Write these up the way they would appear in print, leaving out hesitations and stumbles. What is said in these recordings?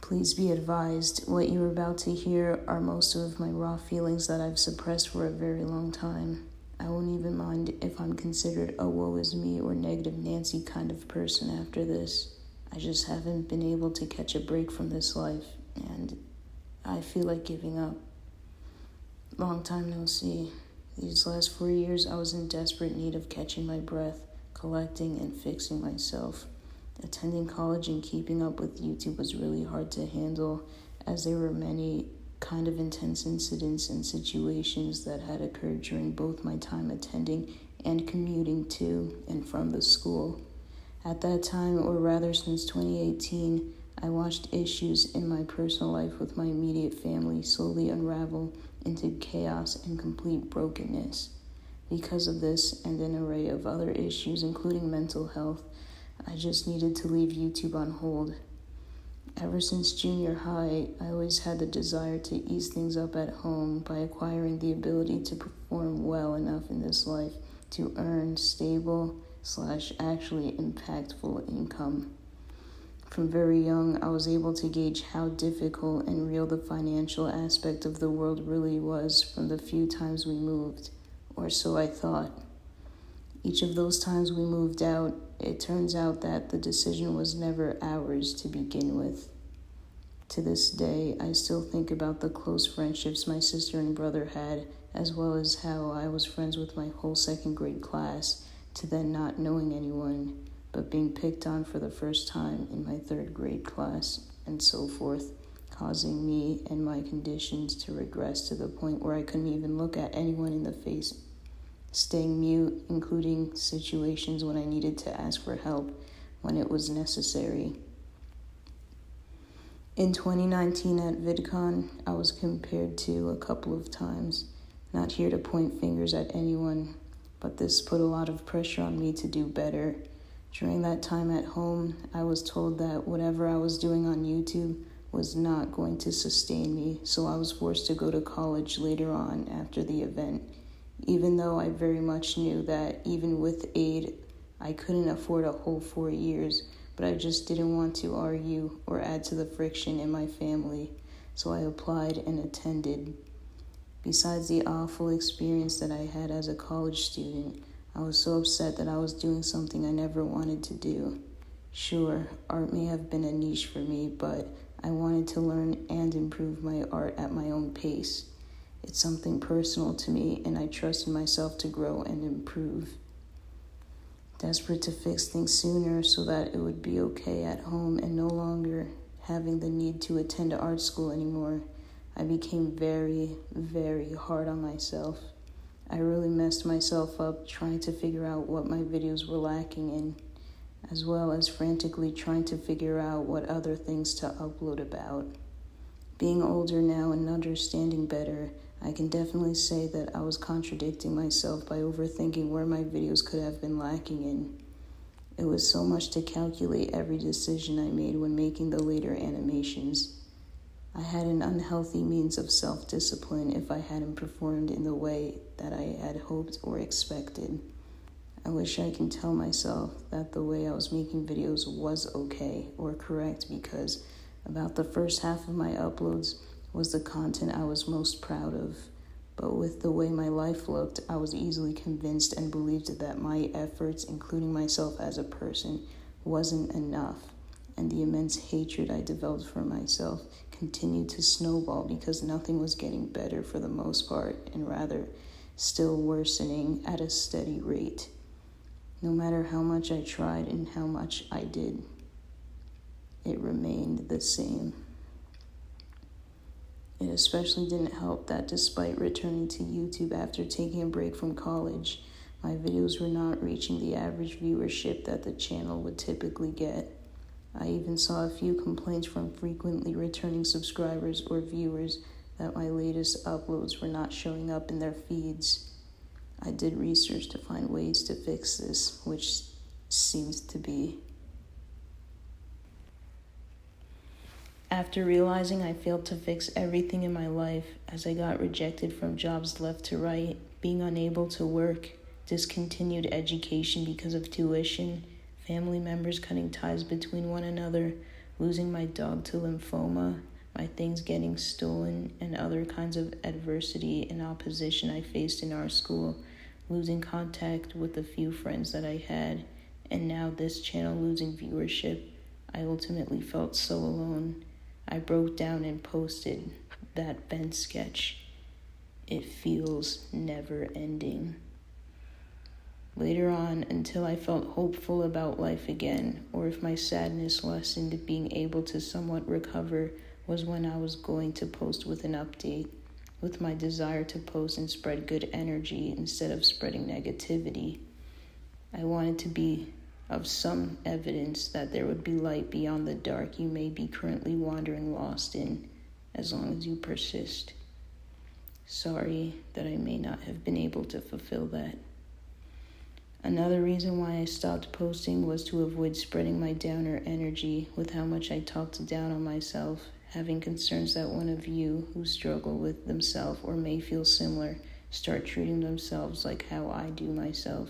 Please be advised, what you're about to hear are most of my raw feelings that I've suppressed for a very long time. I won't even mind if I'm considered a woe is me or negative Nancy kind of person after this. I just haven't been able to catch a break from this life, and I feel like giving up. Long time no see. These last 4 years, I was in desperate need of catching my breath, collecting and fixing myself. Attending college and keeping up with YouTube was really hard to handle, as there were many kind of intense incidents and situations that had occurred during both my time attending and commuting to and from the school. At that time, or rather since 2018, I watched issues in my personal life with my immediate family slowly unravel into chaos and complete brokenness. Because of this and an array of other issues, including mental health, I just needed to leave YouTube on hold. Ever since junior high, I always had the desire to ease things up at home by acquiring the ability to perform well enough in this life to earn stable/actually impactful income. From very young, I was able to gauge how difficult and real the financial aspect of the world really was from the few times we moved, or so I thought. Each of those times we moved out, it turns out that the decision was never ours to begin with. To this day, I still think about the close friendships my sister and brother had, as well as how I was friends with my whole second grade class, to then not knowing anyone, but being picked on for the first time in my third grade class, and so forth, causing me and my conditions to regress to the point where I couldn't even look at anyone in the face, staying mute, including situations when I needed to ask for help when it was necessary. In 2019 at VidCon, I was compared to a couple of times. Not here to point fingers at anyone, but this put a lot of pressure on me to do better. During that time at home, I was told that whatever I was doing on YouTube was not going to sustain me, so I was forced to go to college later on after the event, even though I very much knew that even with aid, I couldn't afford a whole 4 years, but I just didn't want to argue or add to the friction in my family, so I applied and attended. Besides the awful experience that I had as a college student, I was so upset that I was doing something I never wanted to do. Sure, art may have been a niche for me, but I wanted to learn and improve my art at my own pace. It's something personal to me, and I trusted myself to grow and improve. Desperate to fix things sooner so that it would be okay at home and no longer having the need to attend art school anymore, I became very, very hard on myself. I really messed myself up trying to figure out what my videos were lacking in, as well as frantically trying to figure out what other things to upload about. Being older now and understanding better, I can definitely say that I was contradicting myself by overthinking where my videos could have been lacking in. It was so much to calculate every decision I made when making the later animations. I had an unhealthy means of self-discipline if I hadn't performed in the way that I had hoped or expected. I wish I can tell myself that the way I was making videos was okay or correct, because about the first half of my uploads was the content I was most proud of. But with the way my life looked, I was easily convinced and believed that my efforts, including myself as a person, wasn't enough. And the immense hatred I developed for myself continued to snowball because nothing was getting better for the most part, and rather still worsening at a steady rate. No matter how much I tried and how much I did, it remained the same. It especially didn't help that despite returning to YouTube after taking a break from college, my videos were not reaching the average viewership that the channel would typically get. I even saw a few complaints from frequently returning subscribers or viewers that my latest uploads were not showing up in their feeds. I did research to find ways to fix this, which seems to be. After realizing I failed to fix everything in my life, as I got rejected from jobs left to right, being unable to work, discontinued education because of tuition, family members cutting ties between one another, losing my dog to lymphoma, my things getting stolen, and other kinds of adversity and opposition I faced in our school, losing contact with the few friends that I had, and now this channel losing viewership, I ultimately felt so alone. I broke down and posted that Ben sketch. It feels never ending. Later on, until I felt hopeful about life again, or if my sadness lessened being able to somewhat recover, was when I was going to post with an update, with my desire to post and spread good energy instead of spreading negativity. I wanted to be of some evidence that there would be light beyond the dark you may be currently wandering lost in, as long as you persist. Sorry that I may not have been able to fulfill that. Another reason why I stopped posting was to avoid spreading my downer energy with how much I talked down on myself, having concerns that one of you who struggle with themselves or may feel similar start treating themselves like how I do myself.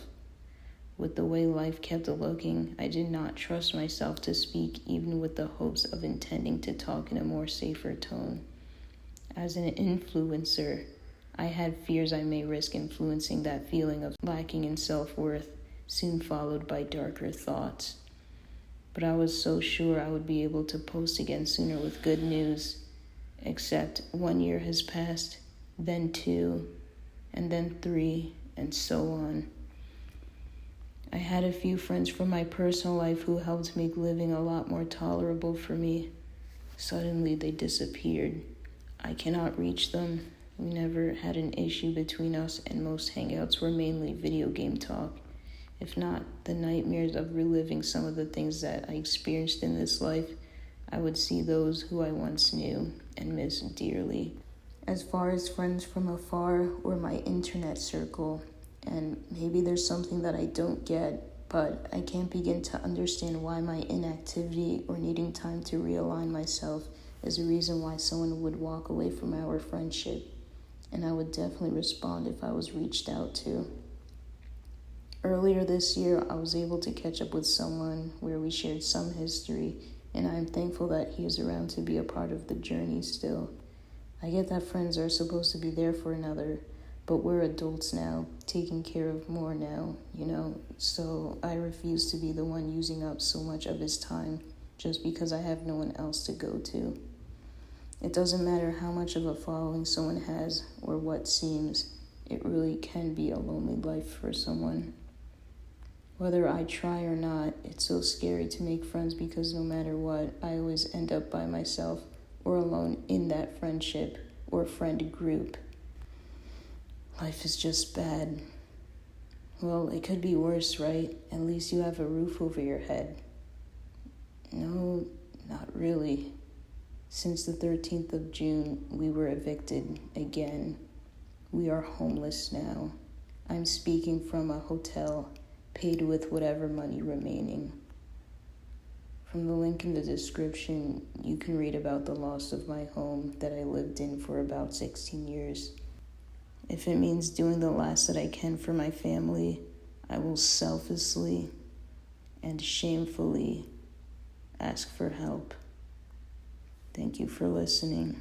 With the way life kept looking, I did not trust myself to speak, even with the hopes of intending to talk in a more safer tone. As an influencer, I had fears I may risk influencing that feeling of lacking in self-worth, soon followed by darker thoughts. But I was so sure I would be able to post again sooner with good news. Except 1 year has passed, then 2, and then 3, and so on. I had a few friends from my personal life who helped make living a lot more tolerable for me. Suddenly they disappeared. I cannot reach them. We never had an issue between us, and most hangouts were mainly video game talk. If not the nightmares of reliving some of the things that I experienced in this life, I would see those who I once knew and miss dearly. As far as friends from afar or my internet circle, and maybe there's something that I don't get, but I can't begin to understand why my inactivity or needing time to realign myself is a reason why someone would walk away from our friendship. And I would definitely respond if I was reached out to. Earlier this year, I was able to catch up with someone where we shared some history, and I am thankful that he is around to be a part of the journey still. I get that friends are supposed to be there for another, but we're adults now, taking care of more now, so I refuse to be the one using up so much of his time just because I have no one else to go to. It doesn't matter how much of a following someone has or what seems, it really can be a lonely life for someone. Whether I try or not, it's so scary to make friends because no matter what, I always end up by myself or alone in that friendship or friend group. Life is just bad. Well, it could be worse, right? At least you have a roof over your head. No, not really. Since the 13th of June, we were evicted again. We are homeless now. I'm speaking from a hotel, paid with whatever money remaining. From the link in the description, you can read about the loss of my home that I lived in for about 16 years. If it means doing the last that I can for my family, I will selflessly and shamefully ask for help. Thank you for listening.